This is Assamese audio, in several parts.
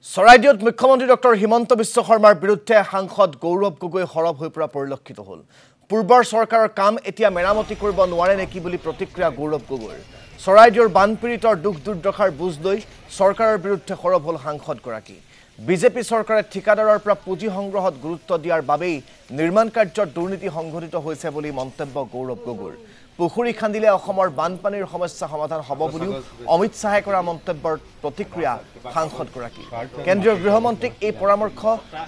চৰাইদেউত মুখ্যমন্ত্ৰী ডক্টৰ হিমন্ত বিশ্ব শৰ্মাৰ বিৰুদ্ধে সাংসদ গৌৰৱ গগৈ সৰব হৈ পৰা পৰিলক্ষিত হ'ল। পূৰ্বৰ চৰকাৰৰ কাম এতিয়া মেৰামতি কৰিব নোৱাৰে নেকি বুলি প্ৰতিক্ৰিয়া গৌৰৱ গগৈৰ। চৰাইদেউৰ বানপীড়িতৰ দুখ দুৰ্দশাৰ বুজ লৈ চৰকাৰৰ বিৰুদ্ধে সৰব হ'ল সাংসদগৰাকী। বিজেপি চৰকাৰে ঠিকাদাৰৰ পৰা পুঁজি সংগ্ৰহত গুৰুত্ব দিয়াৰ বাবেই নিৰ্মাণ কাৰ্যত দুৰ্নীতি সংঘটিত হৈছে বুলি মন্তব্য গৌৰৱ গগৈৰ। পুখুৰী খান্দিলে অসমৰ বানপানীৰ সমস্যা সমাধান হ'ব বুলিও অমিত শ্বাহে কৰা মন্তব্যৰ প্ৰতিক্ৰিয়া সাংসদগৰাকী। কেন্দ্ৰীয় গৃহমন্ত্ৰীক এই পৰামৰ্শ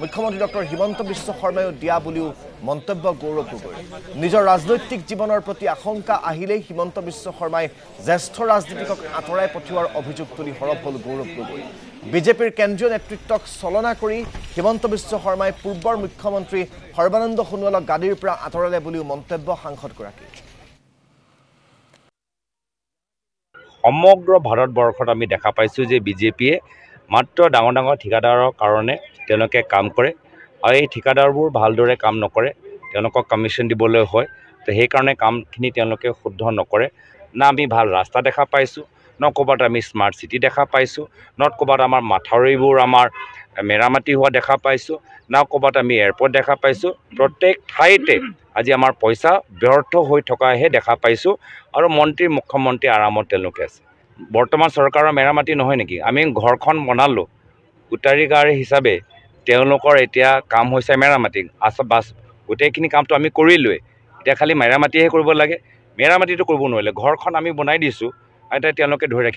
মুখ্যমন্ত্ৰী ডক্টৰ হিমন্ত বিশ্ব শৰ্মায়ো দিয়া বুলিও মন্তব্য গৌৰৱ গগৈৰ। নিজৰ ৰাজনৈতিক জীৱনৰ প্ৰতি আশংকা আহিলেই হিমন্ত বিশ্ব শৰ্মাই জ্যেষ্ঠ ৰাজনীতিকক আঁতৰাই পঠিওৱাৰ অভিযোগ তুলি সৰব হ'ল গৌৰৱ গগৈ। বিজেপিৰ কেন্দ্ৰীয় নেতৃত্বক চলনা কৰি হিমন্ত বিশ্ব শৰ্মাই পূৰ্বৰ মুখ্যমন্ত্ৰী সৰ্বানন্দ সোণোৱালক গাদীৰ পৰা আঁতৰালে বুলিও মন্তব্য সাংসদগৰাকী। সমগ্ৰ ভাৰতবৰ্ষত আমি দেখা পাইছোঁ যে বিজেপিয়ে মাত্ৰ ডাঙৰ ডাঙৰ ঠিকাদাৰৰ কাৰণে তেওঁলোকে কাম কৰে আৰু এই ঠিকাদাৰবোৰ ভালদৰে কাম নকৰে, তেওঁলোকক কমিশ্যন দিবলৈ হয়। তো সেইকাৰণে কামখিনি তেওঁলোকে শুদ্ধ নকৰে। না আমি ভাল ৰাস্তা দেখা পাইছোঁ, ন ক'ৰবাত আমি স্মাৰ্ট চিটি দেখা পাইছোঁ, ন ক'ৰবাত আমাৰ মাথাউৰিবোৰ আমাৰ মেৰামতি হোৱা দেখা পাইছোঁ, না ক'ৰবাত আমি এয়াৰপৰ্ট দেখা পাইছোঁ। প্ৰত্যেক ঠাইতে আজি আমাৰ পইচা ব্যৰ্থ হৈ থকাহে দেখা পাইছোঁ আৰু মুখ্যমন্ত্ৰী আৰামত তেওঁলোকে আছে। বৰ্তমান চৰকাৰৰ মেৰামতি নহয় নেকি? আমি ঘৰখন বনালোঁ, উত্তৰাধিকাৰী হিচাপে তেওঁলোকৰ এতিয়া কাম হৈছে মেৰামতি। বাছ গোটেইখিনি কামটো আমি কৰিলোৱে, এতিয়া খালি মেৰামতিহে কৰিব লাগে। মেৰামতিটো কৰিব নোৱাৰিলে, ঘৰখন আমি বনাই দিছোঁ, এতিয়া তেওঁলোকে ধৰি ৰাখিব।